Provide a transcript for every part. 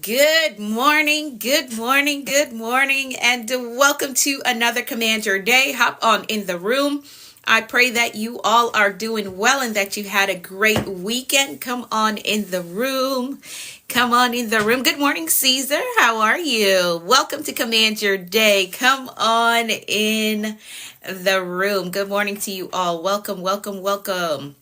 Good morning, good morning, good morning, and welcome to another Command Your Day. Hop on in the room. I pray that you all are doing well and that you had a great weekend. Come on in the room. Come on in the room. Good morning, Caesar. How are you? Welcome to Command Your Day. Come on in the room. Good morning to you all. Welcome, welcome, welcome.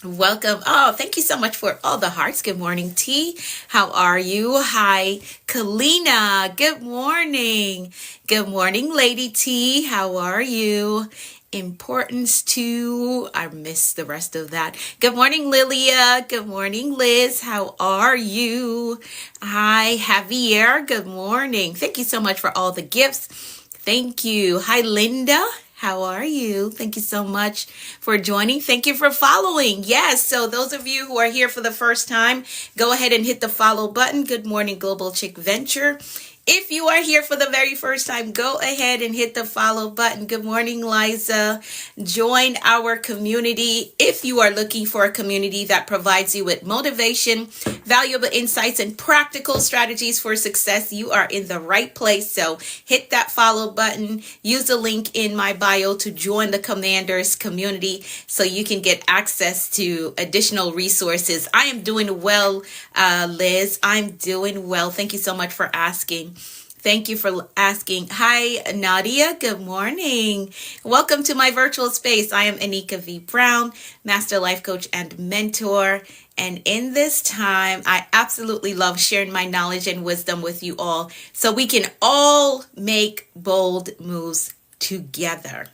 Welcome. Oh, thank you so much for all the hearts. Good morning, T. How are you? Hi, Kalina. Good morning. Good morning, Lady T. How are you? Importance to, I missed the rest of that. Good morning, Lilia. Good morning, Liz. How are you? Hi, Javier. Good morning. Thank you so much for all the gifts. Thank you. Hi, Linda. How are you? Thank you so much for joining. Thank you for following. Yes, so those of you who are here for the first time, go ahead and hit the follow button. Good morning, Global Chick Venture. If you are here for the very first time, go ahead and hit the follow button. Good morning, Liza. Join our community. If you are looking for a community that provides you with motivation, valuable insights, and practical strategies for success, you are in the right place. So hit that follow button. Use the link in my bio to join the Commanders community so you can get access to additional resources. I am doing well, Liz. I'm doing well. Thank you so much for asking. Thank you for asking. Hi, Nadia. Good morning. Welcome to my virtual space. I am Anika V. Brown, Master Life Coach and Mentor. And in this time, I absolutely love sharing my knowledge and wisdom with you all so we can all make bold moves together.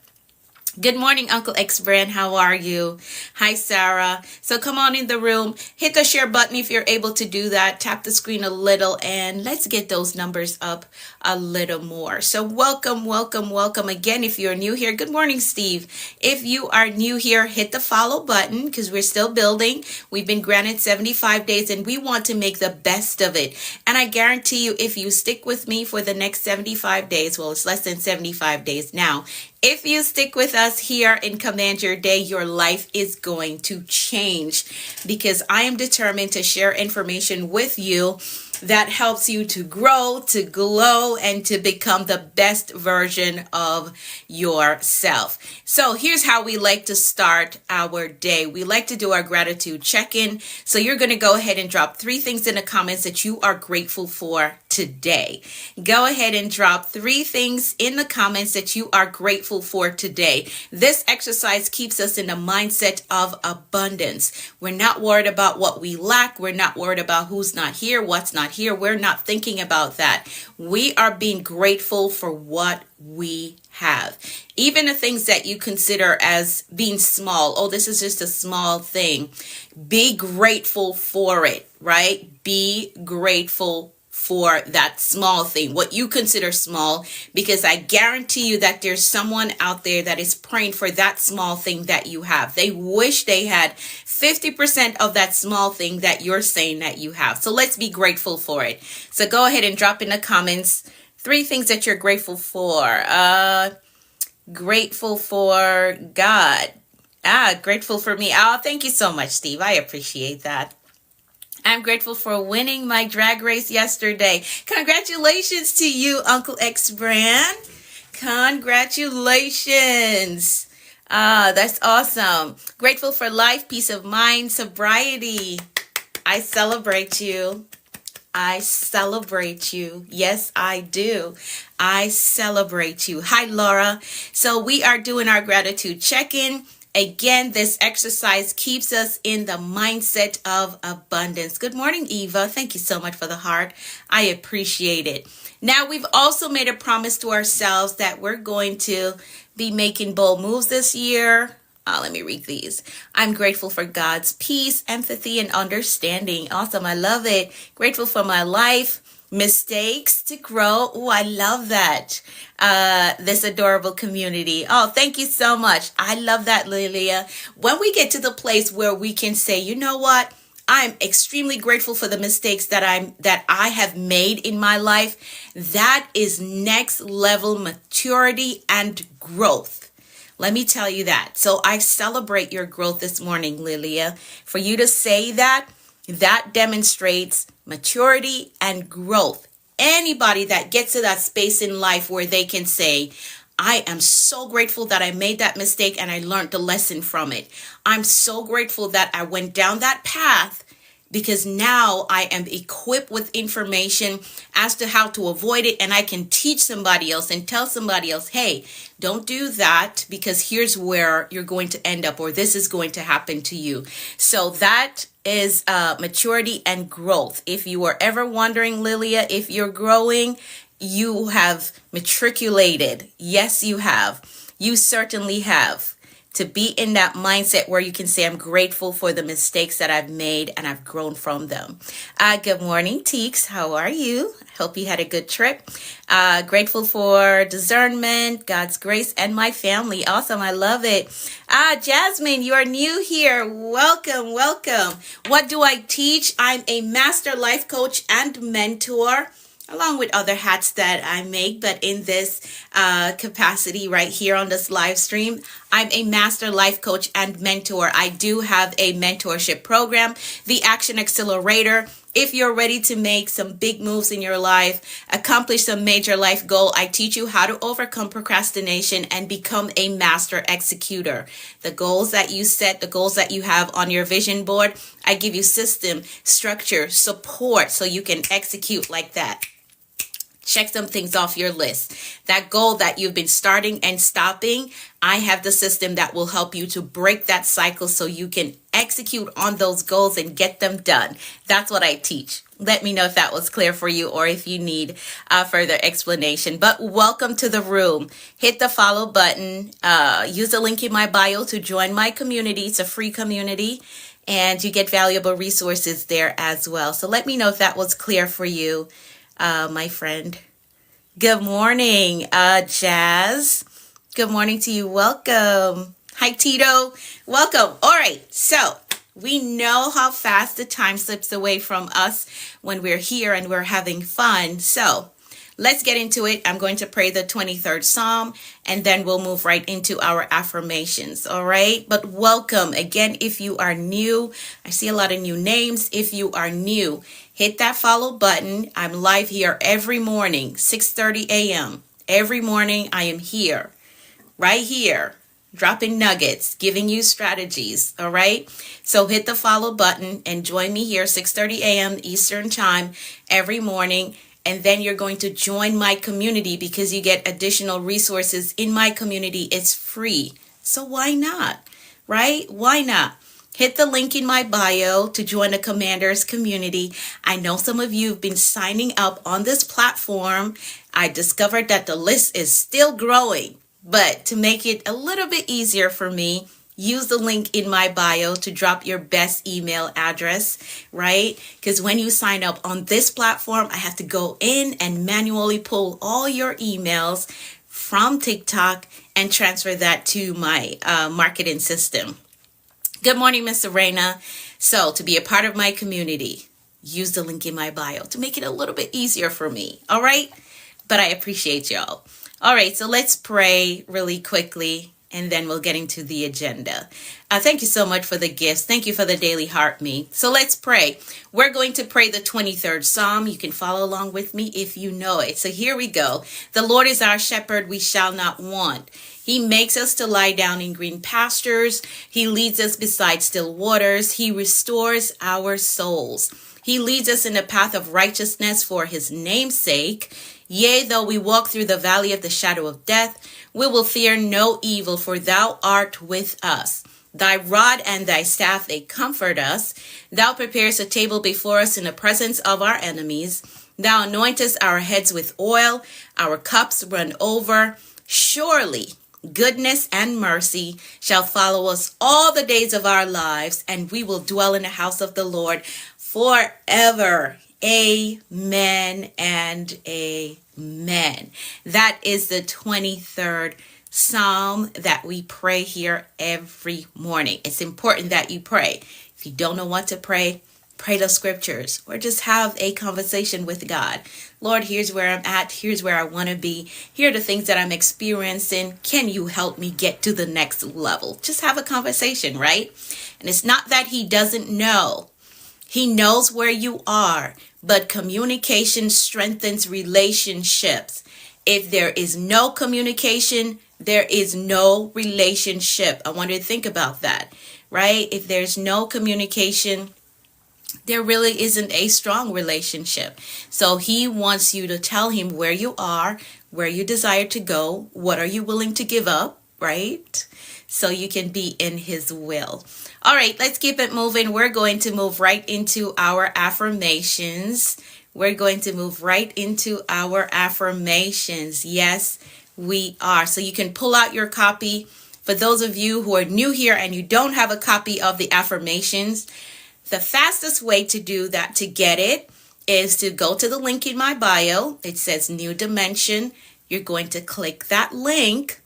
Good morning, Uncle X Brand. How are you? Hi, Sarah. So come on in the room. Hit the share button if you're able to do that. Tap the screen a little and let's get those numbers up a little more. So welcome, welcome, welcome again. If you're new here, good morning, Steve. If you are new here, hit the follow button because we're still building. We've been granted 75 days and we want to make the best of it. And I guarantee you, if you stick with me for the next 75 days, well, it's less than 75 days now. If you stick with us here in Command Your Day, your life is going to change because I am determined to share information with you that helps you to grow, to glow, and to become the best version of yourself. So here's how we like to start our day. We like to do our gratitude check-in. So you're going to go ahead and drop 3 things in the comments that you are grateful for today. Go ahead and drop 3 things in the comments that you are grateful for today. This exercise keeps us in the mindset of abundance. We're not worried about what we lack. We're not worried about who's not here, what's not here. We're not thinking about that. We are being grateful for what we have. Even the things that you consider as being small. Oh, this is just a small thing. Be grateful for it, right? Be grateful for that small thing, what you consider small, because I guarantee you that there's someone out there that is praying for that small thing that you have. They wish they had 50% of that small thing that you're saying that you have. So let's be grateful for it. So go ahead and drop in the comments 3 things that you're grateful for. Grateful for God. Grateful for me. Oh, thank you so much, Steve. I appreciate that. I'm grateful for winning my drag race yesterday. Congratulations to you, Uncle X Brand. Congratulations. That's awesome. Grateful for life, peace of mind, sobriety. I celebrate you. I celebrate you. Yes, I do. I celebrate you. Hi, Laura. So we are doing our gratitude check-in. Again, this exercise keeps us in the mindset of abundance. Good morning, Eva. Thank you so much for the heart. I appreciate it. Now, we've also made a promise to ourselves that we're going to be making bold moves this year. Let me read these. I'm grateful for God's peace, empathy, and understanding. Awesome. I love it. Grateful for my life. Mistakes to grow. Oh, I love that. This adorable community. Oh, thank you so much. I love that, Lilia. When we get to the place where we can say, you know what? I'm extremely grateful for the mistakes that I have made in my life. That is next level maturity and growth. Let me tell you that. So I celebrate your growth this morning, Lilia. For you to say that, that demonstrates maturity, and growth. Anybody that gets to that space in life where they can say, I am so grateful that I made that mistake and I learned the lesson from it. I'm so grateful that I went down that path because now I am equipped with information as to how to avoid it, and I can teach somebody else and tell somebody else, hey, don't do that because here's where you're going to end up, or this is going to happen to you. So that is maturity and growth. If you were ever wondering, Lilia, if you're growing, you have matriculated. Yes, you have. You certainly have. To be in that mindset where you can say, I'm grateful for the mistakes that I've made and I've grown from them. Good morning, Teeks. How are you? Hope you had a good trip. Grateful for discernment, God's grace, and my family. Awesome. I love it. Jasmine, you are new here. Welcome, welcome. What do I teach? I'm a master life coach and mentor, along with other hats that I make, but in this capacity right here on this live stream, I'm a master life coach and mentor. I do have a mentorship program, the Action Accelerator. If you're ready to make some big moves in your life, accomplish some major life goal, I teach you how to overcome procrastination and become a master executor. The goals that you set, the goals that you have on your vision board, I give you system, structure, support so you can execute like that. Check some things off your list. That goal that you've been starting and stopping, I have the system that will help you to break that cycle so you can execute on those goals and get them done. That's what I teach. Let me know if that was clear for you or if you need further explanation. But welcome to the room. Hit the follow button. Use the link in my bio to join my community. It's a free community, and you get valuable resources there as well. So let me know if that was clear for you. My friend. Good morning, Jazz. Good morning to you. Welcome. Hi, Tito. Welcome. All right. So we know how fast the time slips away from us when we're here and we're having fun. So let's get into it. I'm going to pray the 23rd Psalm, and then we'll move right into our affirmations. All right. But welcome again. If you are new, I see a lot of new names. If you are new, hit that follow button. I'm live here every morning, 6:30 a.m. Every morning I am here, right here, dropping nuggets, giving you strategies. All right. So hit the follow button and join me here, 6:30 a.m. Eastern time every morning. And then you're going to join my community because you get additional resources in my community. It's free. So why not? Right? Why not? Hit the link in my bio to join the Commanders community. I know some of you have been signing up on this platform. I discovered that the list is still growing, but to make it a little bit easier for me, use the link in my bio to drop your best email address, right? Because when you sign up on this platform, I have to go in and manually pull all your emails from TikTok and transfer that to my marketing system. Good morning, Miss Serena. So to be a part of my community, use the link in my bio to make it a little bit easier for me. All right. But I appreciate y'all. All right. So let's pray really quickly, and then we'll get into the agenda. Thank you so much for the gifts. Thank you for the daily heart me. So let's pray. We're going to pray the 23rd Psalm. You can follow along with me if you know it. So here we go. The Lord is our shepherd. We shall not want. He makes us to lie down in green pastures. He leads us beside still waters. He restores our souls. He leads us in the path of righteousness for his name's sake. Yea, though we walk through the valley of the shadow of death, we will fear no evil, for thou art with us. Thy rod and thy staff, they comfort us. Thou preparest a table before us in the presence of our enemies. Thou anointest our heads with oil. Our cups run over. Surely goodness and mercy shall follow us all the days of our lives, and we will dwell in the house of the Lord forever. Amen and amen. That is the 23rd Psalm that we pray here every morning. It's important that you pray. If you don't know what to pray, pray the scriptures or just have a conversation with God. Lord, here's where I'm at. Here's where I want to be. Here are the things that I'm experiencing. Can you help me get to the next level? Just have a conversation, right? And it's not that he doesn't know. He knows where you are, but communication strengthens relationships. If there is no communication, there is no relationship. I want you to think about that, right? If there's no communication, there really isn't a strong relationship. So he wants you to tell him where you are, where you desire to go, what are you willing to give up, right? So you can be in his will. All right, let's keep it moving. We're going to move right into our affirmations. We're going to move right into our affirmations. Yes, we are. So you can pull out your copy. For those of you who are new here and you don't have a copy of the affirmations, the fastest way to do that, to get it, is to go to the link in my bio. It says New Dimension. You're going to click that link.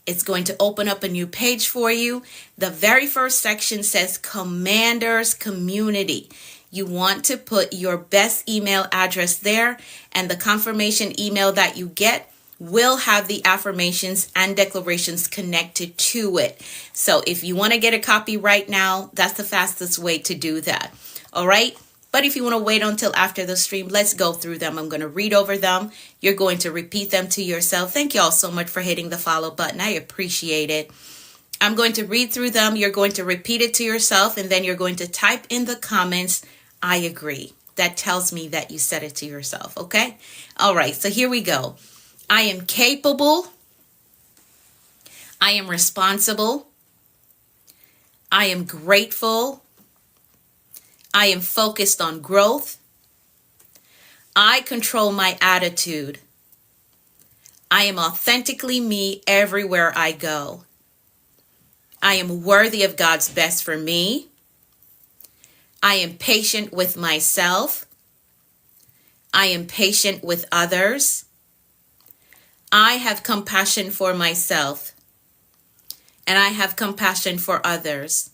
It's going to open up a new page for you. The very first section says Commanders Community. You want to put your best email address there, and the confirmation email that you get will have the affirmations and declarations connected to it. So if you want to get a copy right now, that's the fastest way to do that. All right. But if you want to wait until after the stream, let's go through them. I'm going to read over them. You're going to repeat them to yourself. Thank you all so much for hitting the follow button. I appreciate it. I'm going to read through them. You're going to repeat it to yourself, and then you're going to type in the comments, I agree. That tells me that you said it to yourself. Okay. All right. So here we go. I am capable. I am responsible. I am grateful. I am focused on growth. I control my attitude. I am authentically me everywhere I go. I am worthy of God's best for me. I am patient with myself. I am patient with others. I have compassion for myself, and I have compassion for others.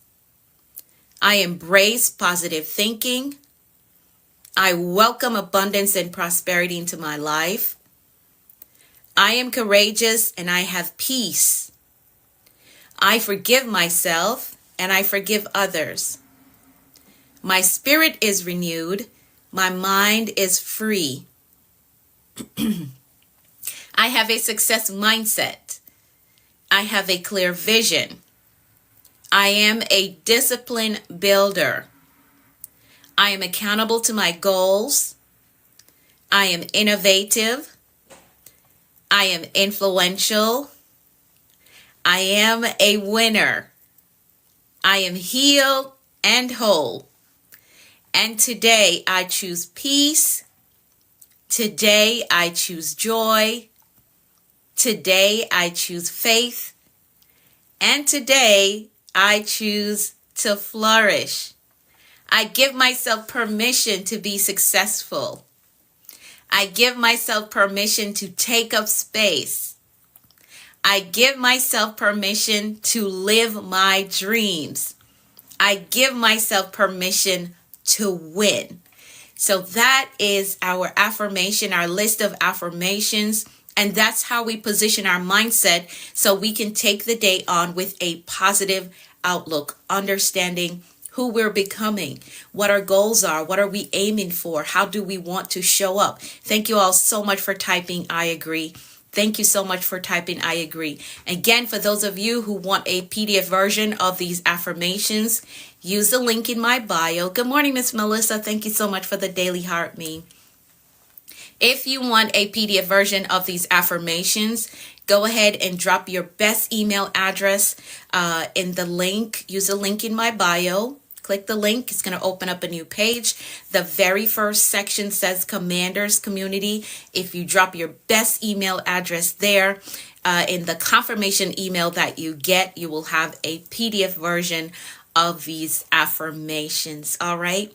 I embrace positive thinking. I welcome abundance and prosperity into my life. I am courageous and I have peace. I forgive myself and I forgive others. My spirit is renewed. My mind is free. I have a success mindset. I have a clear vision. I am a discipline builder. I am accountable to my goals. I am innovative. I am influential. I am a winner. I am healed and whole. And today I choose peace. Today I choose joy. Today I choose faith. And today I choose to flourish. I give myself permission to be successful. I give myself permission to take up space. I give myself permission to live my dreams. I give myself permission to win. So that is our affirmation, our list of affirmations. And that's how we position our mindset so we can take the day on with a positive outlook, understanding who we're becoming, what our goals are, what are we aiming for, how do we want to show up. Thank you all so much for typing I agree. Thank you so much for typing I agree. Again, for those of you who want a PDF version of these affirmations, use the link in my bio. Good morning, Miss Melissa. Thank you so much for the daily heart me. If you want a PDF version of these affirmations, go ahead and drop your best email address in the link. Use the link in my bio. Click the link. It's going to open up a new page. The very first section says Commanders Community. If you drop your best email address there, in the confirmation email that you get, you will have a PDF version of these affirmations. All right.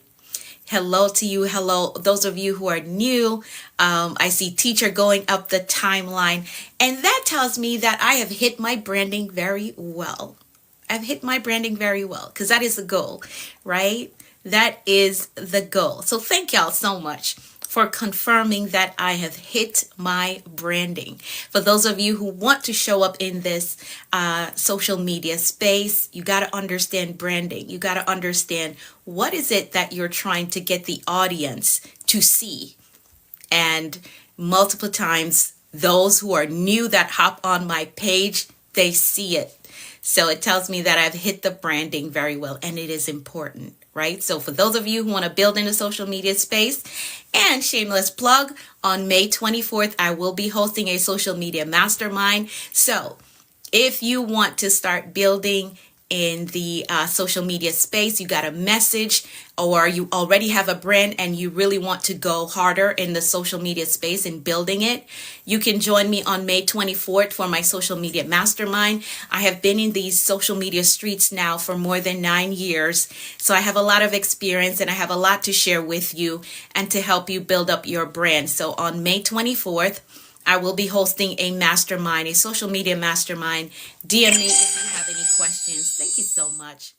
Hello to you. Hello. Those of you who are new, I see teacher going up the timeline, and that tells me that I have hit my branding very well. I've hit my branding very well because that is the goal, right? That is the goal. So thank y'all so much. for confirming that I have hit my branding. For those of you who want to show up in this social media space, you got to understand branding. You got to understand what is it that you're trying to get the audience to see. And multiple times, those who are new that hop on my page, they see it. So it tells me that I've hit the branding very well, and it is important, right? So for those of you who want to build in a social media space, and shameless plug, on May 24th, I will be hosting a social media mastermind. So if you want to start building in the social media space, you got a message, or you already have a brand and you really want to go harder in the social media space and building it, you can join me on May 24th for my social media mastermind. I have been in these social media streets now for more than 9 years, so I have a lot of experience and I have a lot to share with you and to help you build up your brand. So on May 24th, I will be hosting a mastermind, a social media mastermind. DM me if you have any questions. Thank you so much.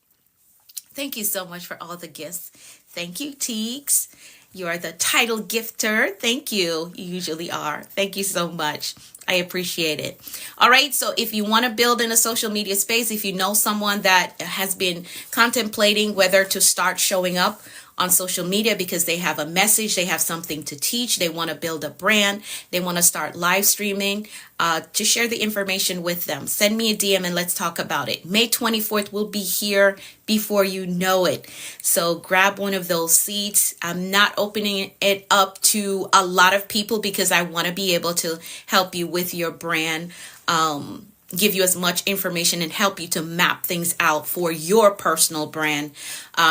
Thank you so much for all the gifts. Thank you, Teeks. You are the title gifter. Thank you. You usually are. Thank you so much. I appreciate it. All right. So if you want to build in a social media space, if you know someone that has been contemplating whether to start showing up on social media because they have a message, they have something to teach, they want to build a brand, they want to start live streaming, to share the information with them, send me a DM and let's talk about it. May 24th will be here before you know it. So grab one of those seats. I'm not opening it up to a lot of people because I want to be able to help you with your brand, give you as much information and help you to map things out for your personal brand.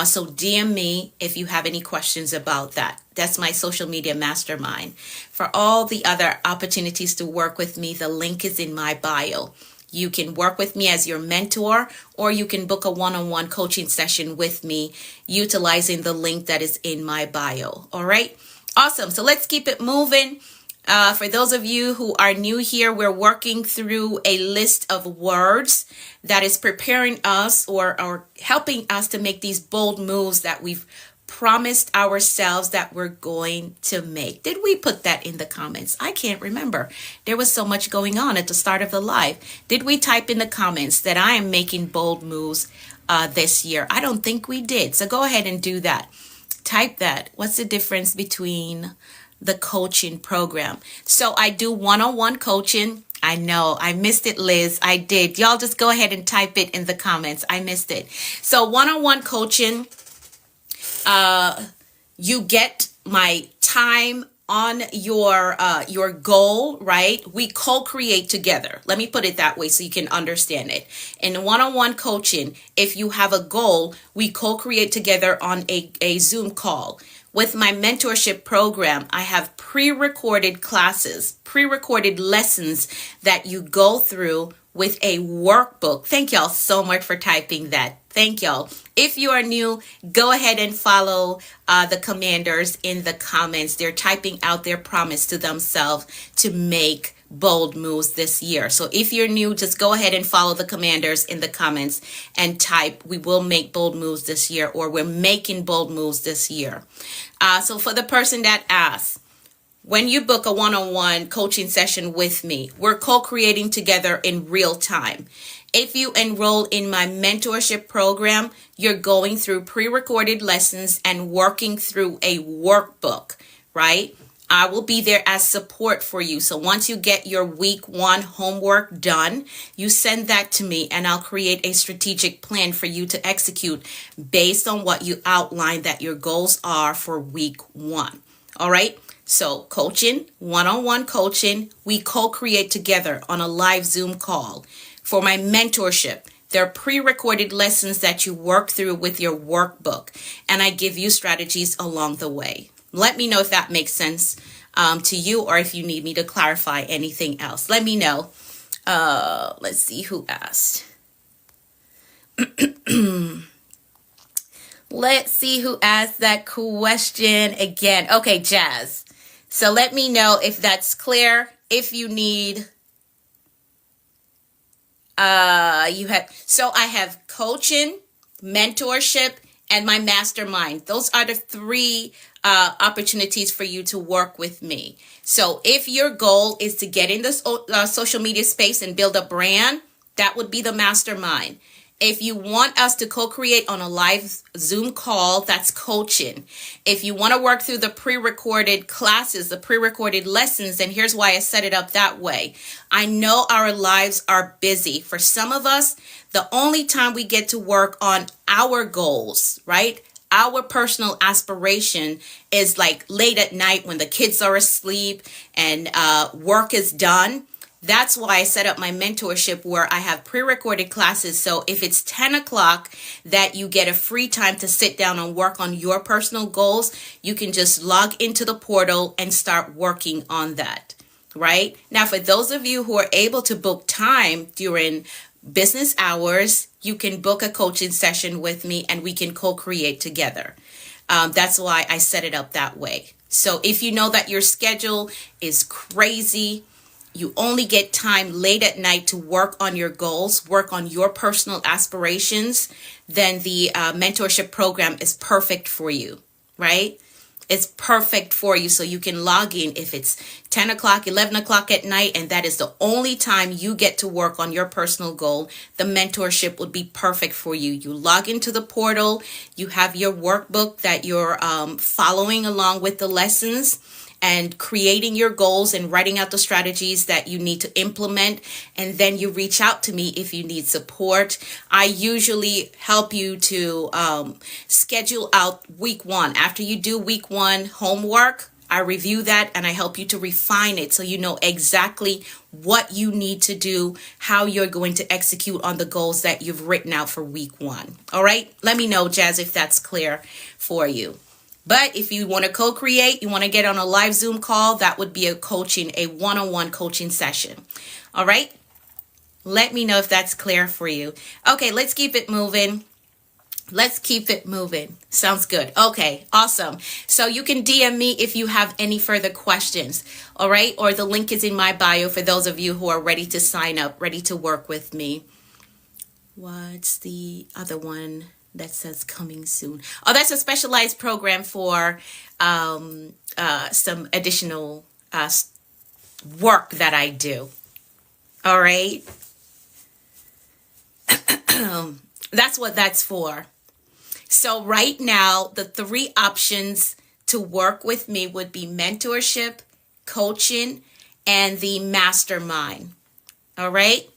So DM me if you have any questions about that. That's my social media mastermind. For all the other opportunities to work with me, the link is in my bio. You can work with me as your mentor, or you can book a one-on-one coaching session with me utilizing the link that is in my bio. All right. Awesome. So let's keep it moving. For those of you who are new here, we're working through a list of words that is preparing us or helping us to make these bold moves that we've promised ourselves that we're going to make. Did we put that in the comments? I can't remember. There was so much going on at the start of the live. Did we type in the comments that I am making bold moves this year? I don't think we did. So go ahead and do that. Type that. What's the difference between the coaching program? So I do one-on-one coaching. I know I missed it, Liz. I did. Y'all just go ahead and type it in the comments. I missed it. So one-on-one coaching, you get my time on your goal, right? We co-create together. Let me put it that way so you can understand it. In one-on-one coaching, if you have a goal, we co-create together on a Zoom call. With my mentorship program, I have pre-recorded classes, pre-recorded lessons that you go through with a workbook. Thank y'all so much for typing that. Thank y'all. If you are new, go ahead and follow the commanders in the comments. They're typing out their promise to themselves to make bold moves this year. So if you're new, just go ahead and follow the commanders in the comments and type, we will make bold moves this year, or we're making bold moves this year. So for the person that asks, when you book a one-on-one coaching session with me, we're co-creating together in real time. If you enroll in my mentorship program, you're going through pre-recorded lessons and working through a workbook, right? I will be there as support for you. So once you get your week 1 homework done, you send that to me and I'll create a strategic plan for you to execute based on what you outline that your goals are for week 1. All right. So coaching, one-on-one coaching, we co-create together on a live Zoom call. For my mentorship, there are pre-recorded lessons that you work through with your workbook, and I give you strategies along the way. Let me know if that makes sense to you, or if you need me to clarify anything else. Let me know. Let's see who asked. Let's see who asked that question again. Okay, Jazz. So let me know if that's clear. If you need, I have coaching, mentorship, and my mastermind. Those are the three opportunities for you to work with me. So if your goal is to get in the social media space and build a brand, that would be the mastermind. If you want us to co-create on a live Zoom call, that's coaching. If you want to work through the pre-recorded classes, the pre-recorded lessons, then here's why I set it up that way. I know our lives are busy. For some of us, the only time we get to work on our goals, right? Our personal aspiration is like late at night when the kids are asleep and work is done. That's why I set up my mentorship where I have pre-recorded classes. So if it's 10 o'clock that you get a free time to sit down and work on your personal goals, you can just log into the portal and start working on that, right? Now, for those of you who are able to book time during business hours, you can book a coaching session with me and we can co-create together. That's why I set it up that way. So if you know that your schedule is crazy, you only get time late at night to work on your goals, work on your personal aspirations, then the mentorship program is perfect for you, right? It's perfect for you. So you can log in if it's 10 o'clock, 11 o'clock at night, and that is the only time you get to work on your personal goal. The mentorship would be perfect for you. You log into the portal, you have your workbook that you're following along with the lessons, and creating your goals and writing out the strategies that you need to implement. And then you reach out to me if you need support. I usually help you to schedule out week one. After you do week one homework, I review that and I help you to refine it so you know exactly what you need to do, how you're going to execute on the goals that you've written out for week one. All right? Let me know, Jazz, if that's clear for you. But if you want to co-create, you want to get on a live Zoom call, that would be a one-on-one coaching session. All right? Let me know if that's clear for you. Okay, let's keep it moving. Let's keep it moving. Sounds good. Okay, awesome. So you can DM me if you have any further questions. All right? Or the link is in my bio for those of you who are ready to sign up, ready to work with me. What's the other one that says coming soon? Oh, that's a specialized program for some additional work that I do. All right. That's what that's for. So right now, the three options to work with me would be mentorship, coaching, and the mastermind. All right.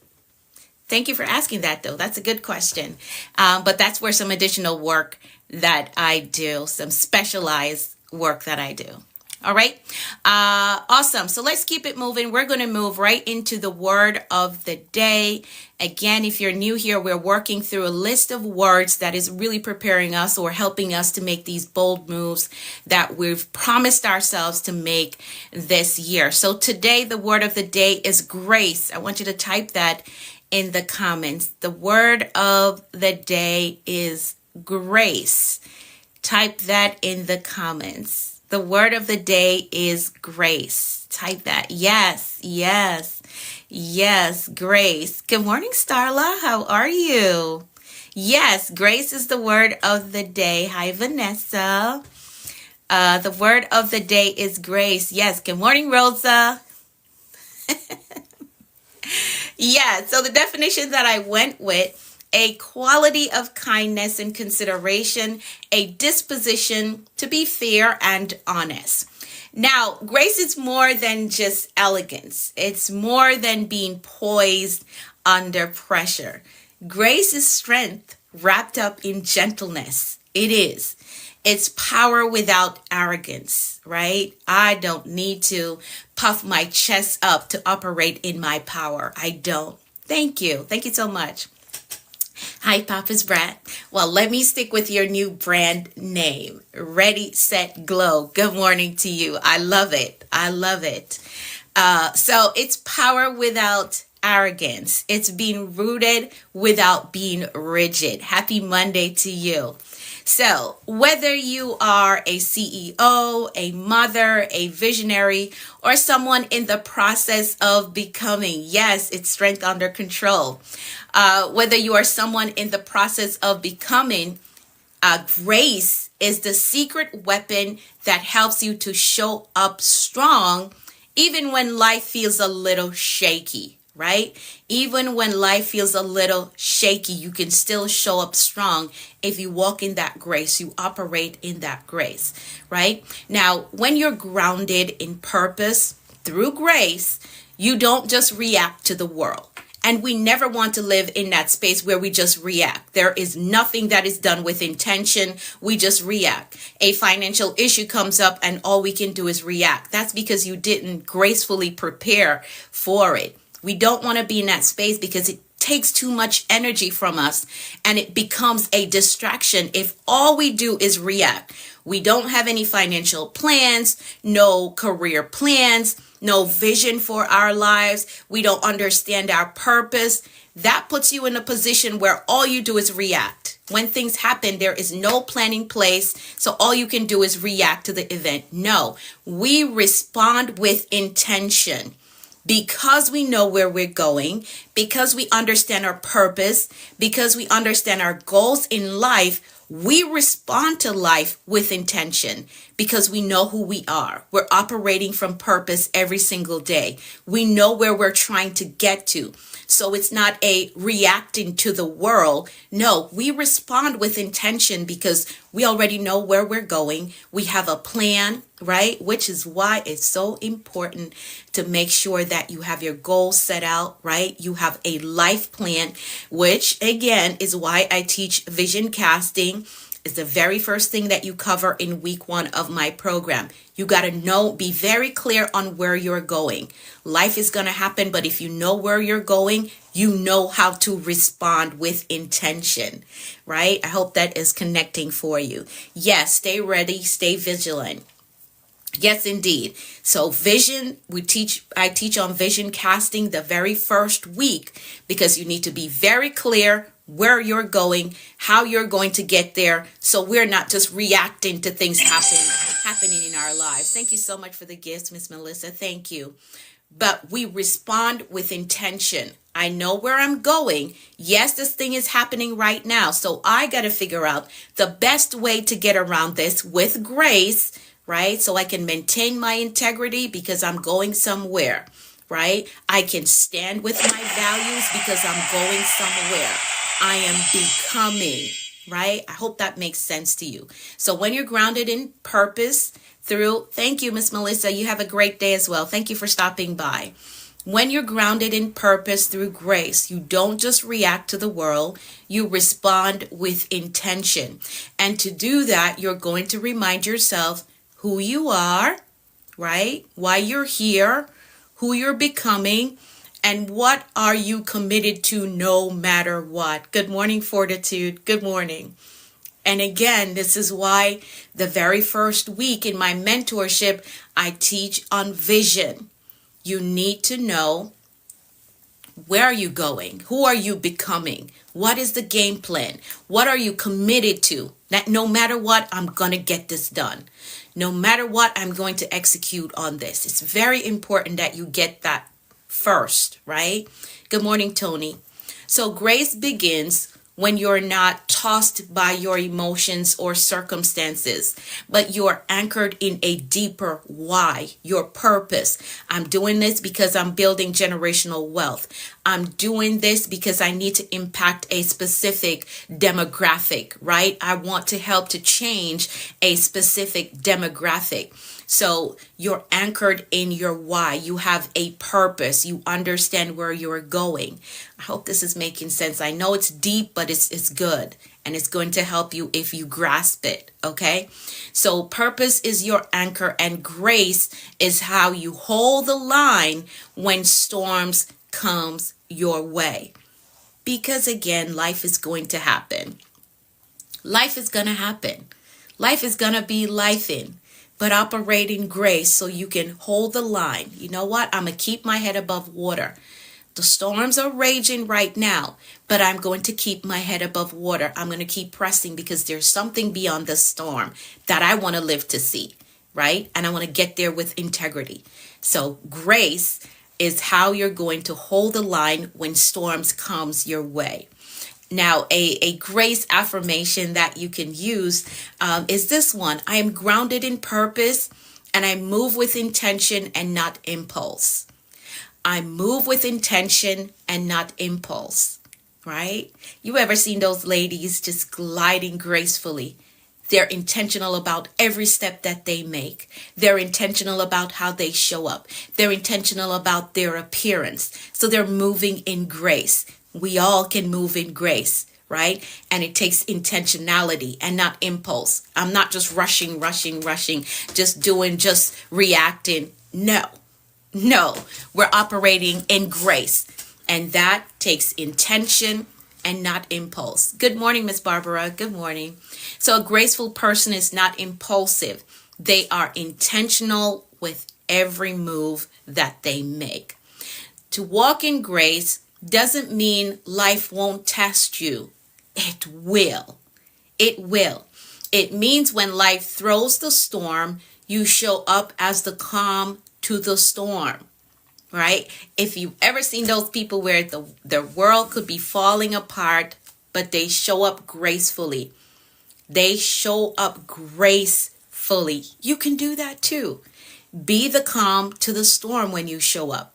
Thank you for asking that, though. That's a good question. But that's where some additional work that I do, some specialized work that I do. All right. Awesome. So let's keep it moving. We're going to move right into the word of the day. Again, if you're new here, we're working through a list of words that is really preparing us or helping us to make these bold moves that we've promised ourselves to make this year. So today, the word of the day is grace. I want you to type that in the comments. The word of the day is grace. Type that in the comments. The word of the day is grace. Type that. Yes, yes, yes, grace. Good morning, Starla. How are you? Yes, grace is the word of the day. Hi, Vanessa. The word of the day is grace. Yes, good morning, Rosa. Yeah, so the definition that I went with: a quality of kindness and consideration, a disposition to be fair and honest. Now, grace is more than just elegance. It's more than being poised under pressure. Grace is strength wrapped up in gentleness. It is. It's power without arrogance, right? I don't need to puff my chest up to operate in my power. I don't. Thank you. Thank you so much. Hi, Papa's Brat. Well, let me stick with your new brand name. Ready, Set, Glow. Good morning to you. I love it. I love it. So it's power without arrogance. It's being rooted without being rigid. Happy Monday to you. So whether you are a CEO, a mother, a visionary, or someone in the process of becoming, yes, it's strength under control. Whether you are someone in the process of becoming Grace is the secret weapon that helps you to show up strong even when life feels a little shaky, right? Even when life feels a little shaky, you can still show up strong if you walk in that grace, you operate in that grace, right? Now, when you're grounded in purpose through grace, you don't just react to the world. And we never want to live in that space where we just react. There is nothing that is done with intention. We just react. A financial issue comes up and all we can do is react. That's because you didn't gracefully prepare for it. We don't want to be in that space because it takes too much energy from us and it becomes a distraction if all we do is react. We don't have any financial plans, no career plans, no vision for our lives. We don't understand our purpose. That puts you in a position where all you do is react. When things happen, there is no plan in place. So all you can do is react to the event. No, we respond with intention. Because we know where we're going, because we understand our purpose, because we understand our goals in life, we respond to life with intention because we know who we are. We're operating from purpose every single day. We know where we're trying to get to. So it's not a reacting to the world. No, we respond with intention because we already know where we're going. We have a plan, right? Which is why it's so important to make sure that you have your goals set out, right? You have a life plan, which again is why I teach vision casting. It's the very first thing that you cover in week 1 of my program. You got to know, be very clear on where you're going. Life is going to happen, but if you know where you're going, you know how to respond with intention, right? I hope that is connecting for you. Yes, stay ready, stay vigilant. Yes, indeed. So I teach on vision casting the very first week because you need to be very clear where you're going, how you're going to get there. So we're not just reacting to things happening in our lives. Thank you so much for the gifts, Miss Melissa. Thank you. But we respond with intention. I know where I'm going. Yes, this thing is happening right now. So I got to figure out the best way to get around this with grace, right? So I can maintain my integrity because I'm going somewhere, right? I can stand with my values because I'm going somewhere. I am becoming, right? I hope that makes sense to you. So when you're grounded in purpose thank you, Miss Melissa. You have a great day as well. Thank you for stopping by. When you're grounded in purpose through grace, you don't just react to the world, you respond with intention. And to do that, you're going to remind yourself who you are, right? Why you're here, who you're becoming, and what are you committed to no matter what. Good morning, Fortitude. Good morning. And again, this is why the very first week in my mentorship, I teach on vision. You need to know, where are you going? Who are you becoming? What is the game plan? What are you committed to? That no matter what, I'm going to get this done. No matter what, I'm going to execute on this. It's very important that you get that first, right? Good morning, Tony. So grace begins when you're not tossed by your emotions or circumstances, but you're anchored in a deeper why, your purpose. I'm doing this because I'm building generational wealth. I'm doing this because I need to impact a specific demographic, right? I want to help to change a specific demographic. So you're anchored in your why. You have a purpose. You understand where you're going. I hope this is making sense. I know it's deep, but it's good. And it's going to help you if you grasp it. Okay. So purpose is your anchor and grace is how you hold the line when storms comes your way. Because again, life is going to happen. Life is going to happen. Life is going to be life-in. But operate in grace so you can hold the line. You know what? I'm going to keep my head above water. The storms are raging right now, but I'm going to keep my head above water. I'm going to keep pressing because there's something beyond the storm that I want to live to see, right? And I want to get there with integrity. So grace is how you're going to hold the line when storms comes your way. Now, a grace affirmation that you can use is this one. I am grounded in purpose and I move with intention and not impulse. I move with intention and not impulse, right? You ever seen those ladies just gliding gracefully? They're intentional about every step that they make. They're intentional about how they show up. They're intentional about their appearance. So they're moving in grace. We all can move in grace, right? And it takes intentionality and not impulse. I'm not just rushing, just reacting. No, we're operating in grace. And that takes intention and not impulse. Good morning, Miss Barbara. Good morning. So a graceful person is not impulsive. They are intentional with every move that they make. To walk in grace doesn't mean life won't test you. It will. It will. It means when life throws the storm, you show up as the calm to the storm, right? If you've ever seen those people where the world could be falling apart, but they show up gracefully. They show up gracefully. You can do that too. Be the calm to the storm when you show up.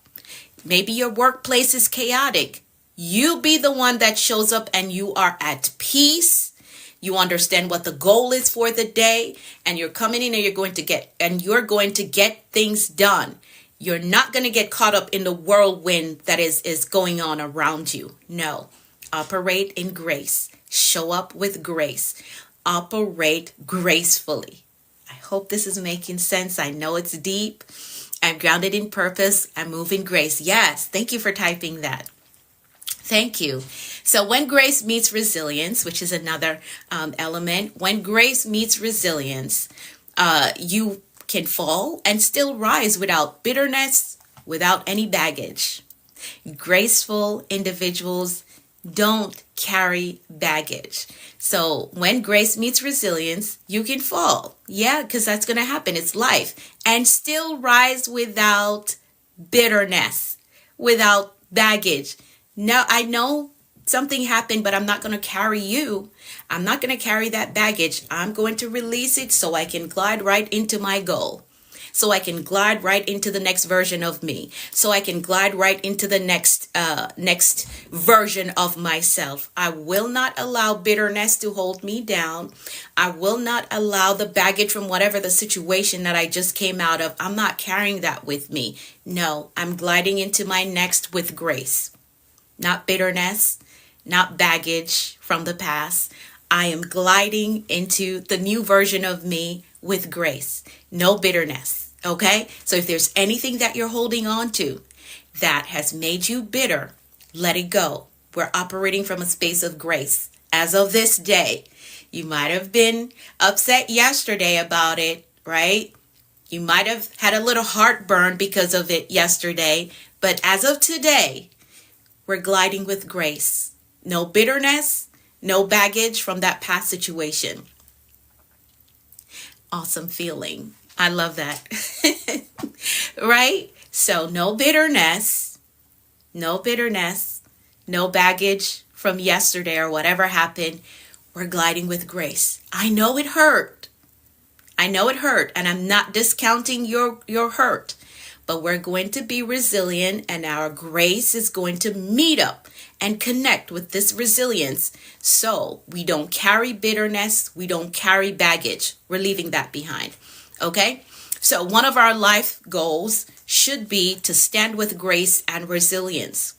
Maybe your workplace is chaotic. You be the one that shows up and you are at peace. You understand what the goal is for the day, and you're coming in and you're going to get things done. You're not going to get caught up in the whirlwind that is going on around you. No. Operate in grace. Show up with grace. Operate gracefully. I hope this is making sense. I know it's deep. I'm grounded in purpose. I move in grace. Yes. Thank you for typing that. Thank you. So when grace meets resilience, which is another element, when grace meets resilience, you can fall and still rise without bitterness, without any baggage. Graceful individuals don't carry baggage. So when grace meets resilience, you can fall. Yeah, because that's going to happen. It's life. And still rise without bitterness, without baggage. Now, I know something happened, but I'm not going to carry you. I'm not going to carry that baggage. I'm going to release it so I can glide right into my goal. So I can glide right into the next version of me. So I can glide right into the next version of myself. I will not allow bitterness to hold me down. I will not allow the baggage from whatever the situation that I just came out of. I'm not carrying that with me. No, I'm gliding into my next with grace. Not bitterness, not baggage from the past. I am gliding into the new version of me with grace. No bitterness, okay? So if there's anything that you're holding on to that has made you bitter, let it go. We're operating from a space of grace. As of this day, you might have been upset yesterday about it, right? You might have had a little heartburn because of it yesterday, but as of today, we're gliding with grace. No bitterness, no baggage from that past situation. Awesome feeling. I love that. Right? So no bitterness, no baggage from yesterday or whatever happened. We're gliding with grace. I know it hurt. And I'm not discounting your hurt. But we're going to be resilient, and our grace is going to meet up and connect with this resilience. So we don't carry bitterness. We don't carry baggage. We're leaving that behind. Okay? So one of our life goals should be to stand with grace and resilience.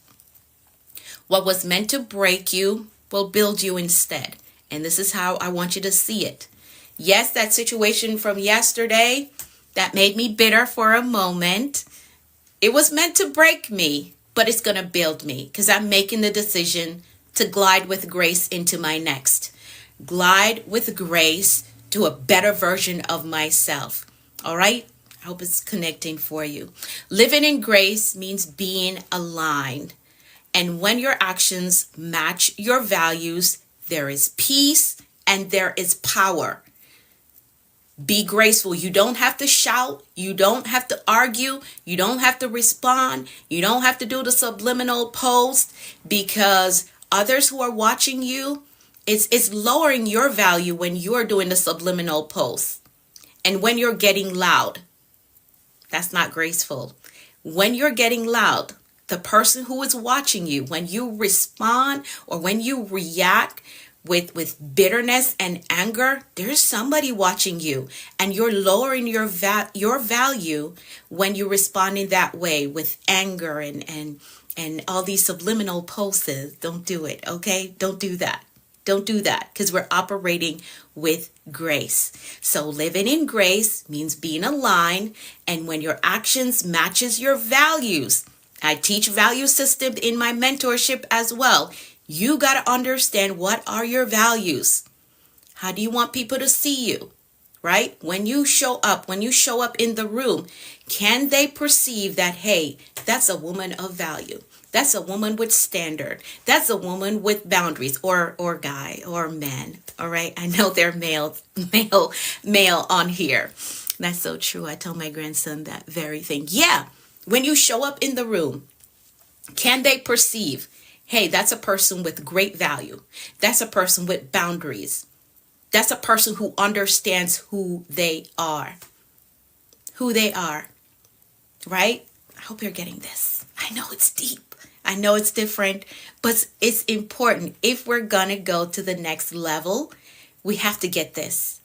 What was meant to break you will build you instead. And this is how I want you to see it. Yes, that situation from yesterday that made me bitter for a moment, it was meant to break me, but it's going to build me because I'm making the decision to glide with grace into my next. Glide with grace to a better version of myself. All right? I hope it's connecting for you. Living in grace means being aligned. And when your actions match your values, there is peace and there is power. Be graceful. You don't have to shout. You don't have to argue. You don't have to respond. You don't have to do the subliminal post, because others who are watching you, it's lowering your value when you're doing the subliminal posts and when you're getting loud. That's not graceful. When you're getting loud, the person who is watching you, when you respond or when you react with bitterness and anger, there's somebody watching you, and you're lowering your value when you respond in that way with anger and all these subliminal posts. Don't do it, okay? Don't do that. Don't do that, because we're operating with grace. So living in grace means being aligned, and when your actions matches your values. I teach value system in my mentorship as well. You got to understand, what are your values? How do you want people to see you? Right? When you show up in the room, can they perceive that, hey, that's a woman of value? That's a woman with standard. That's a woman with boundaries, or guy or man. All right. I know they're male on here. That's so true. I tell my grandson that very thing. Yeah. When you show up in the room, can they perceive, hey, that's a person with great value. That's a person with boundaries. That's a person who understands who they are. Who they are. Right? I hope you're getting this. I know it's deep. I know it's different, but it's important. If we're going to go to the next level, we have to get this.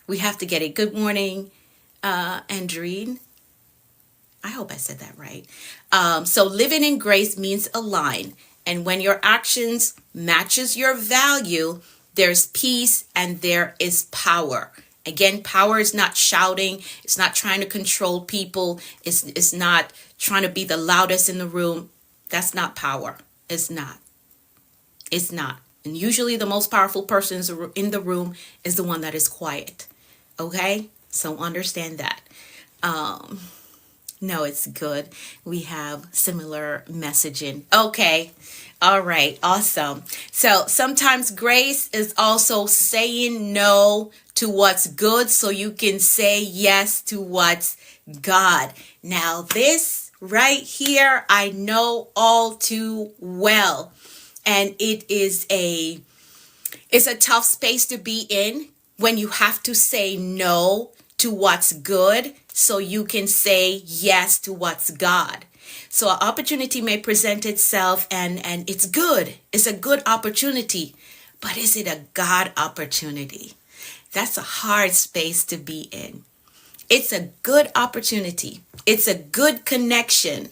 We have to get it. Good morning, Andreen. I hope I said that right. So living in grace means align. And when your actions matches your value, there's peace and there is power. Again, power is not shouting. It's not trying to control people. It's not trying to be the loudest in the room. That's not power. It's not. It's not. And usually the most powerful person in the room is the one that is quiet. Okay? So understand that. No, it's good. We have similar messaging. Okay. All right. Awesome. So sometimes grace is also saying no to what's good so you can say yes to what's God. Now this right here, I know all too well. And it's a tough space to be in when you have to say no to what's good so you can say yes to what's God. So an opportunity may present itself and it's good. It's a good opportunity. But is it a God opportunity? That's a hard space to be in. It's a good opportunity. It's a good connection.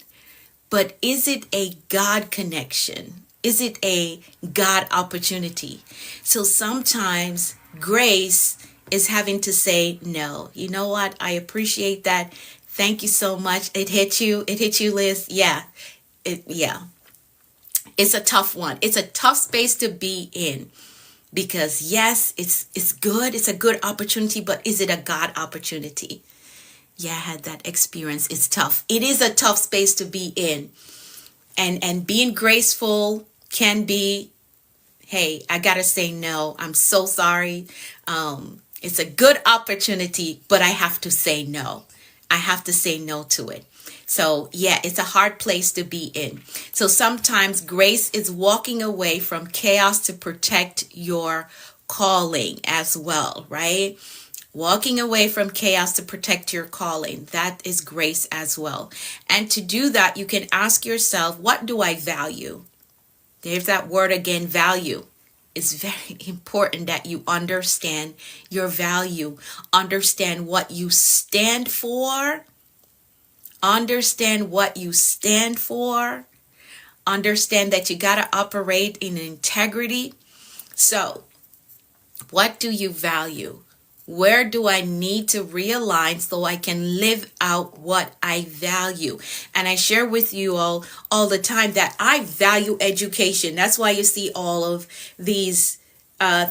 But is it a God connection? Is it a God opportunity? So sometimes grace is having to say no. You know what? I appreciate that. Thank you so much. It hit you, Liz. Yeah. It's a tough one. It's a tough space to be in, because yes, it's good. It's a good opportunity, but is it a God opportunity? Yeah, I had that experience. It's tough. It is a tough space to be in. And being graceful can be, hey, I got to say no. I'm so sorry. It's a good opportunity, but I have to say no. I have to say no to it. So yeah, it's a hard place to be in. So sometimes grace is walking away from chaos to protect your calling as well, right? Walking away from chaos to protect your calling. That is grace as well. And to do that, you can ask yourself, what do I value? There's that word again, value. It's very important that you understand your value. Understand what you stand for. Understand what you stand for. Understand that you got to operate in integrity. So, what do you value? Where do I need to realign so I can live out what I value? And I share with you all the time that I value education. That's why you see all of these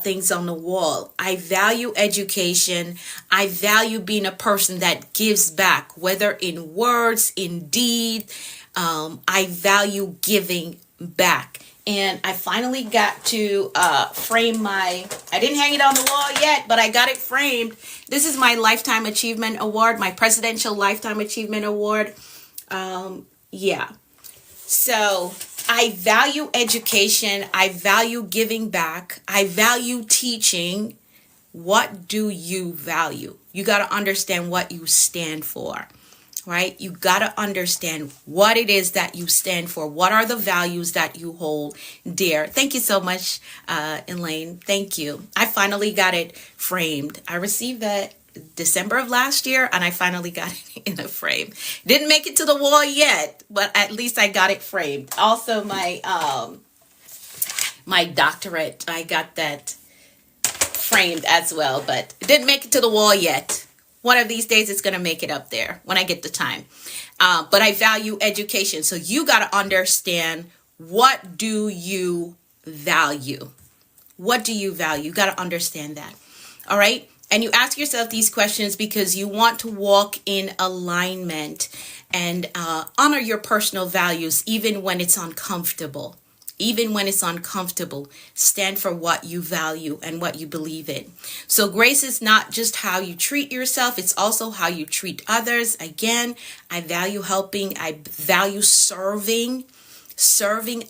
things on the wall. I value education. I value being a person that gives back, whether in words, in deed. I value giving back. And I finally got to frame I didn't hang it on the wall yet, but I got it framed. This is my Lifetime Achievement Award, my Presidential Lifetime Achievement Award. Yeah. So I value education. I value giving back. I value teaching. What do you value? You got to understand what you stand for, right? You got to understand what it is that you stand for. What are the values that you hold dear? Thank you so much, Elaine. Thank you. I finally got it framed. I received that December of last year, and I finally got it in a frame. Didn't make it to the wall yet, but at least I got it framed. Also, my doctorate, I got that framed as well, but didn't make it to the wall yet. One of these days, it's going to make it up there when I get the time. But I value education. So you got to understand, what do you value? What do you value? You got to understand that. All right. And you ask yourself these questions because you want to walk in alignment and honor your personal values, even when it's uncomfortable. Even when it's uncomfortable, stand for what you value and what you believe in. So grace is not just how you treat yourself, it's also how you treat others. Again, I value helping, I value serving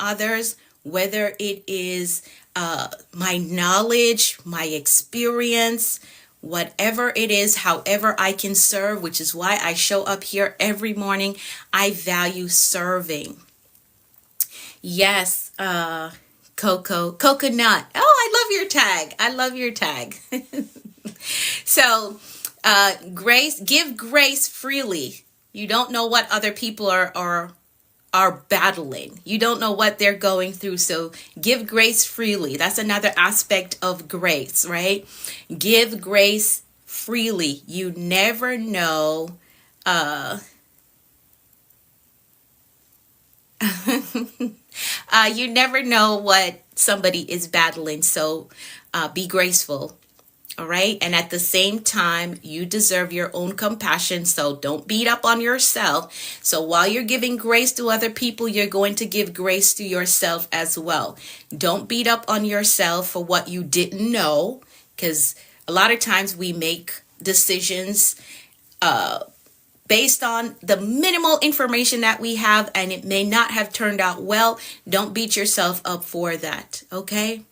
others, whether it is my knowledge, my experience, whatever it is, however I can serve, which is why I show up here every morning. I value serving. Yes, coconut. Oh, I love your tag. I love your tag. So, grace, give grace freely. You don't know what other people are battling. You don't know what they're going through. So give grace freely. That's another aspect of grace, right? Give grace freely. You never know. You never know what somebody is battling. So be graceful. All right. And at the same time, you deserve your own compassion. So don't beat up on yourself. So while you're giving grace to other people, you're going to give grace to yourself as well. Don't beat up on yourself for what you didn't know, because a lot of times we make decisions based on the minimal information that we have, and it may not have turned out well. Don't beat yourself up for that. Okay.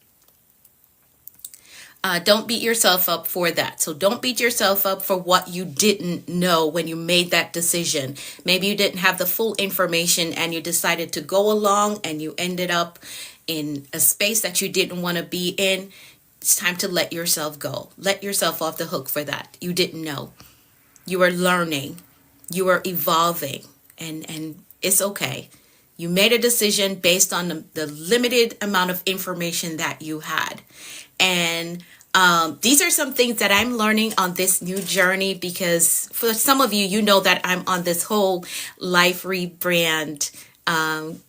Don't beat yourself up for that. So don't beat yourself up for what you didn't know when you made that decision. Maybe you didn't have the full information and you decided to go along and you ended up in a space that you didn't want to be in. It's time to let yourself go. Let yourself off the hook for that. You didn't know. You were learning. You were evolving. And it's okay. You made a decision based on the limited amount of information that you had. And these are some things that I'm learning on this new journey, because for some of you, you know that I'm on this whole life rebrand.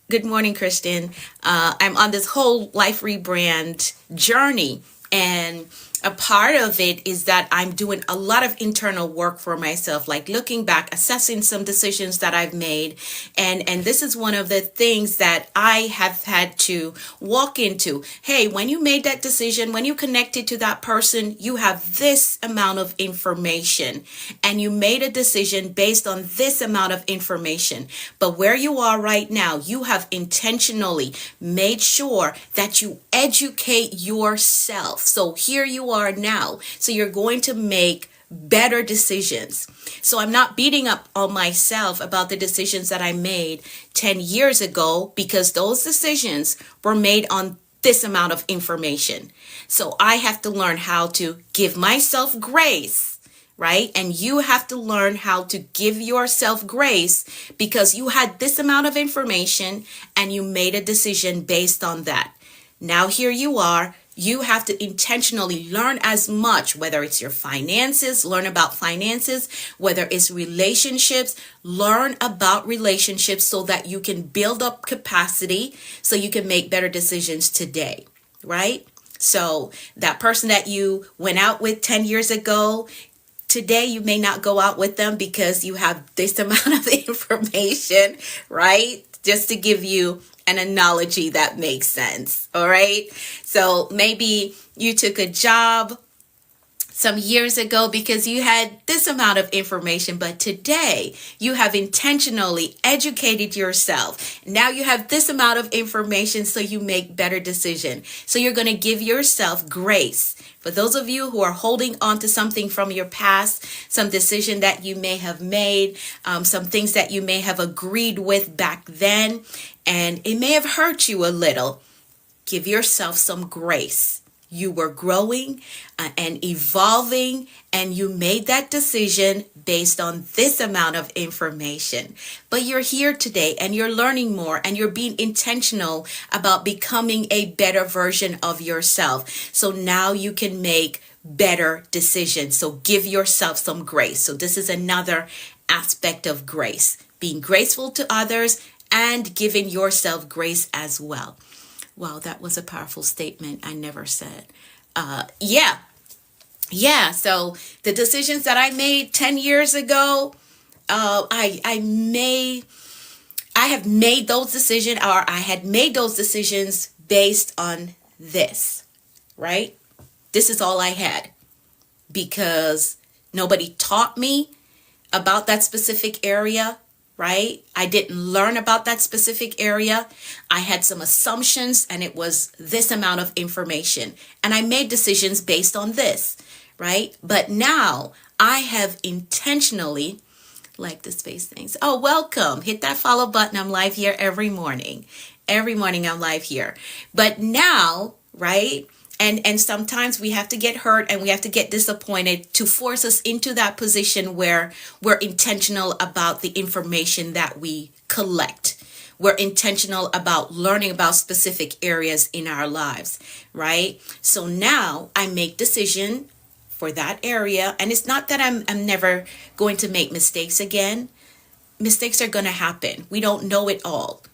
Good morning, Kristen. I'm on this whole life rebrand journey. And a part of it is that I'm doing a lot of internal work for myself, like looking back, assessing some decisions that I've made. And this is one of the things that I have had to walk into. Hey, when you made that decision, when you connected to that person, you have this amount of information and you made a decision based on this amount of information. But where you are right now, you have intentionally made sure that you educate yourself. So here you are now. So you're going to make better decisions. So I'm not beating up on myself about the decisions that I made 10 years ago, because those decisions were made on this amount of information. So I have to learn how to give myself grace, right? And you have to learn how to give yourself grace, because you had this amount of information and you made a decision based on that. Now here you are. You have to intentionally learn as much, whether it's your finances, learn about finances, whether it's relationships, learn about relationships so that you can build up capacity so you can make better decisions today, right? So that person that you went out with 10 years ago, today you may not go out with them because you have this amount of information, right? Just to give you an analogy that makes sense. All right. So maybe you took a job some years ago because you had this amount of information, but today you have intentionally educated yourself. Now you have this amount of information so you make better decisions. So you're going to give yourself grace. For those of you who are holding on to something from your past, some decision that you may have made, some things that you may have agreed with back then, and it may have hurt you a little, give yourself some grace. You were growing and evolving, and you made that decision based on this amount of information. But you're here today and you're learning more and you're being intentional about becoming a better version of yourself. So now you can make better decisions. So give yourself some grace. So this is another aspect of grace, being graceful to others and giving yourself grace as well. Wow, that was a powerful statement I never said. So the decisions that I made 10 years ago, I have made those decisions, or I had made those decisions based on this, right? This is all I had because nobody taught me about that specific area. Right? I didn't learn about that specific area. I had some assumptions and it was this amount of information. And I made decisions based on this, right? But now I have intentionally, like the space things. Oh, welcome. Hit that follow button. I'm live here every morning. Every morning I'm live here. But now, right? And sometimes we have to get hurt and we have to get disappointed to force us into that position where we're intentional about the information that we collect. We're intentional about learning about specific areas in our lives, right? So now I make decision for that area. And it's not that I'm never going to make mistakes again. Mistakes are going to happen. We don't know it all.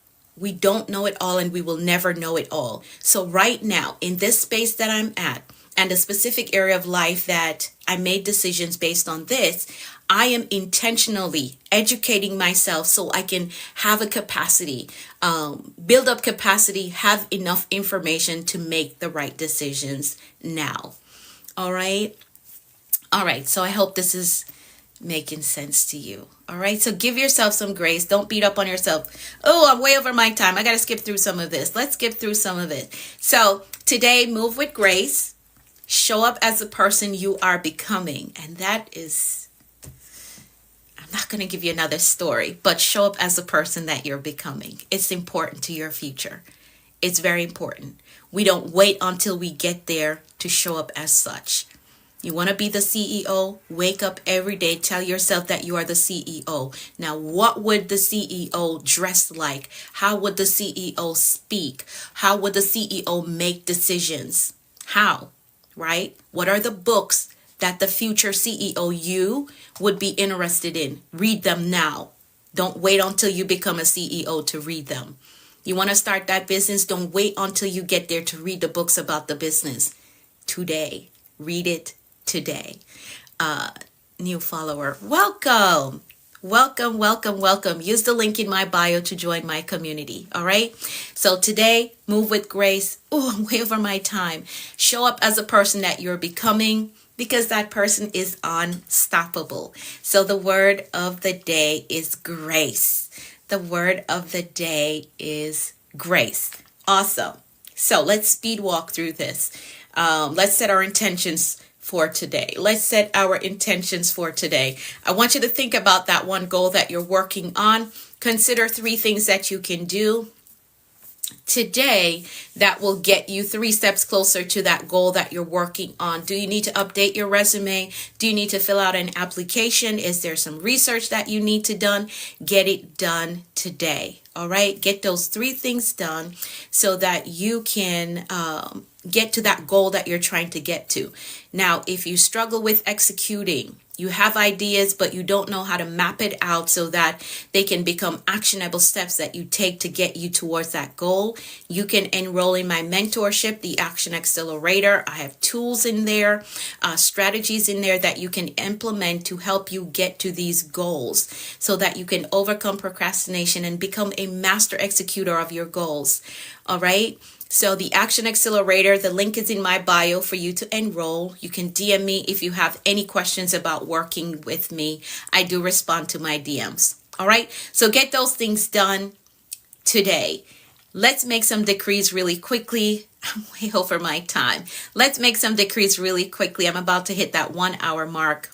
We don't know it all and we will never know it all. So right now, in this space that I'm at and a specific area of life that I made decisions based on this, I am intentionally educating myself so I can have a capacity, build up capacity, have enough information to make the right decisions now. All right. All right. So I hope this is making sense to you. All right. So give yourself some grace. Don't beat up on yourself. Oh, I'm way over my time. I got to skip through some of this. Let's skip through some of it. So today, move with grace. Show up as the person you are becoming. And that is, I'm not going to give you another story, but show up as the person that you're becoming. It's important to your future. It's very important. We don't wait until we get there to show up as such. You want to be the CEO? Wake up every day. Tell yourself that you are the CEO. Now, what would the CEO dress like? How would the CEO speak? How would the CEO make decisions? How? Right? What are the books that the future CEO you would be interested in? Read them now. Don't wait until you become a CEO to read them. You want to start that business? Don't wait until you get there to read the books about the business. Today. Read it today. New follower, welcome. Welcome. Use the link in my bio to join my community. All right. So today, move with grace. Oh, I'm way over my time. Show up as a person that you're becoming because that person is unstoppable. So the word of the day is grace. The word of the day is grace. Awesome. So let's speed walk through this. Let's set our intentions for today. Let's set our intentions for today. I want you to think about that one goal that you're working on. Consider 3 things that you can do today that will get you 3 steps closer to that goal that you're working on. Do you need to update your resume? Do you need to fill out an application? Is there some research that you need to done? Get it done today. All right. Get those 3 things done so that you can get to that goal that you're trying to get to. Now, if you struggle with executing, you have ideas, but you don't know how to map it out so that they can become actionable steps that you take to get you towards that goal, you can enroll in my mentorship, the Action Accelerator. I have tools in there, strategies in there that you can implement to help you get to these goals so that you can overcome procrastination and become a master executor of your goals. All right. So the Action Accelerator, the link is in my bio for you to enroll. You can DM me if you have any questions about working with me. I do respond to my DMs. All right. So get those things done today. Let's make some decrees really quickly. I'm way over my time. Let's make some decrees really quickly. I'm about to hit that 1 hour mark.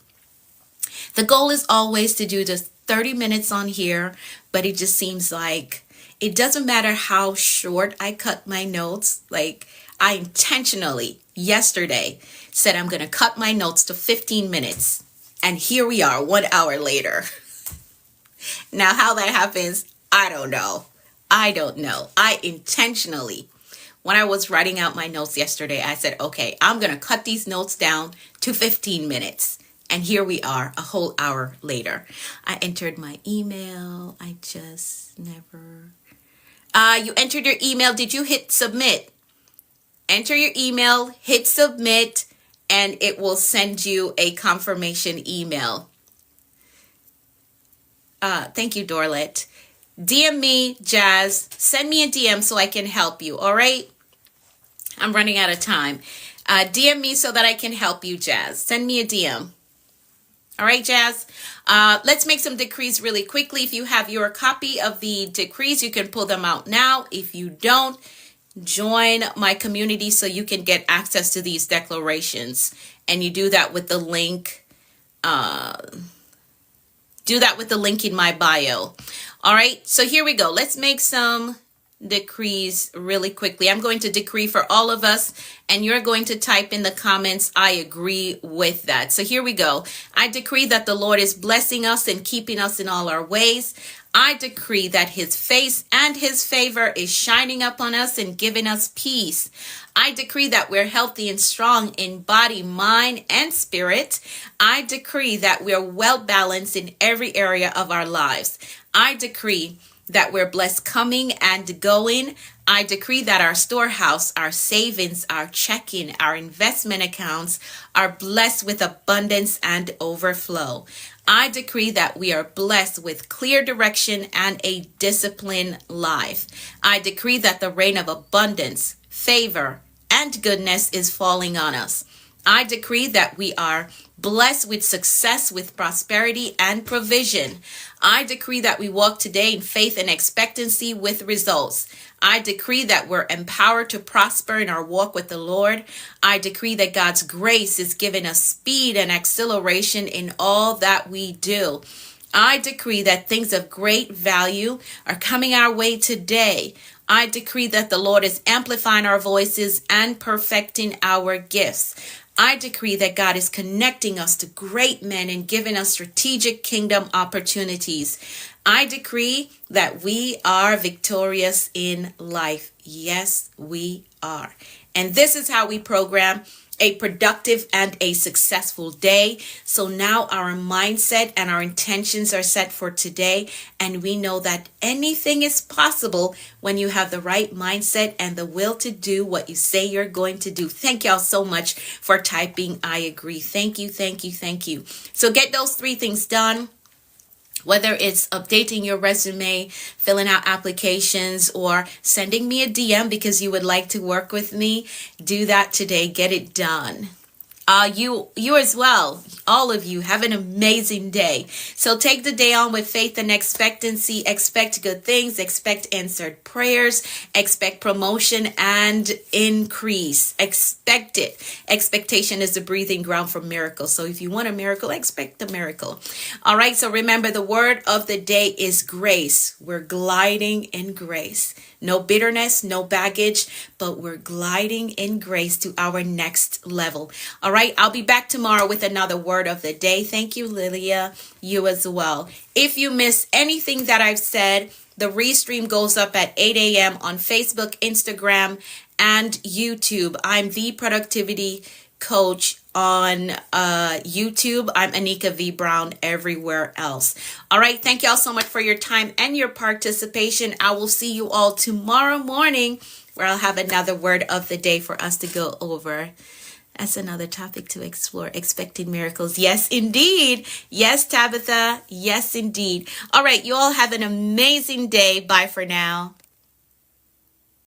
The goal is always to do just 30 minutes on here, but it just seems like it doesn't matter how short I cut my notes. Like, I intentionally yesterday said I'm going to cut my notes to 15 minutes. And here we are 1 hour later. Now, how that happens, I don't know. I intentionally, when I was writing out my notes yesterday, I said, okay, I'm going to cut these notes down to 15 minutes. And here we are a whole hour later. I entered my email. I just never... you entered your email. Did you hit submit? Enter your email, hit submit, and it will send you a confirmation email. Thank you, Dorlet. DM me, Jazz. Send me a DM so I can help you, all right? I'm running out of time. DM me so that I can help you, Jazz. Send me a DM. All right, Jazz. Let's make some decrees really quickly. If you have your copy of the decrees, you can pull them out now. If you don't, join my community so you can get access to these declarations. And you do that with the link. Do that with the link in my bio. All right, so here we go. Let's make some decrees really quickly. I'm going to decree for all of us, and you're going to type in the comments, I agree with that. So here we go. I decree that the Lord is blessing us and keeping us in all our ways. I decree that his face and his favor is shining upon us and giving us peace. I decree that we're healthy and strong in body, mind, and spirit. I decree that we're well balanced in every area of our lives. I decree that we're blessed coming and going. I decree that our storehouse, our savings, our checking, our investment accounts are blessed with abundance and overflow. I decree that we are blessed with clear direction and a disciplined life. I decree that the rain of abundance, favor, and goodness is falling on us. I decree that we are blessed with success, with prosperity and provision. I decree that we walk today in faith and expectancy with results. I decree that we're empowered to prosper in our walk with the Lord. I decree that God's grace is giving us speed and acceleration in all that we do. I decree that things of great value are coming our way today. I decree that the Lord is amplifying our voices and perfecting our gifts. I decree that God is connecting us to great men and giving us strategic kingdom opportunities. I decree that we are victorious in life. Yes, we are. And this is how we program a productive and a successful day. So now our mindset and our intentions are set for today. And we know that anything is possible when you have the right mindset and the will to do what you say you're going to do. Thank y'all so much for typing I agree. Thank you, thank you, thank you. So get those 3 things done. Whether it's updating your resume, filling out applications, or sending me a DM because you would like to work with me, do that today. Get it done. You as well, all of you, have an amazing day. So take the day on with faith and expectancy. Expect good things, expect answered prayers, expect promotion and increase. Expect it. Expectation is the breathing ground for miracles. So if you want a miracle, expect a miracle. All right, so remember the word of the day is grace. We're gliding in grace. No bitterness, no baggage, but we're gliding in grace to our next level. All right, I'll be back tomorrow with another word of the day. Thank you, Lilia. You as well. If you miss anything that I've said, the restream goes up at 8 a.m. on Facebook, Instagram, and YouTube. I'm the Productivity Coach on YouTube. I'm Anika V. Brown everywhere else. All right. Thank y'all so much for your time and your participation. I will see you all tomorrow morning where I'll have another word of the day for us to go over. That's another topic to explore. Expecting miracles. Yes, indeed. Yes, Tabitha. Yes, indeed. All right. You all have an amazing day. Bye for now.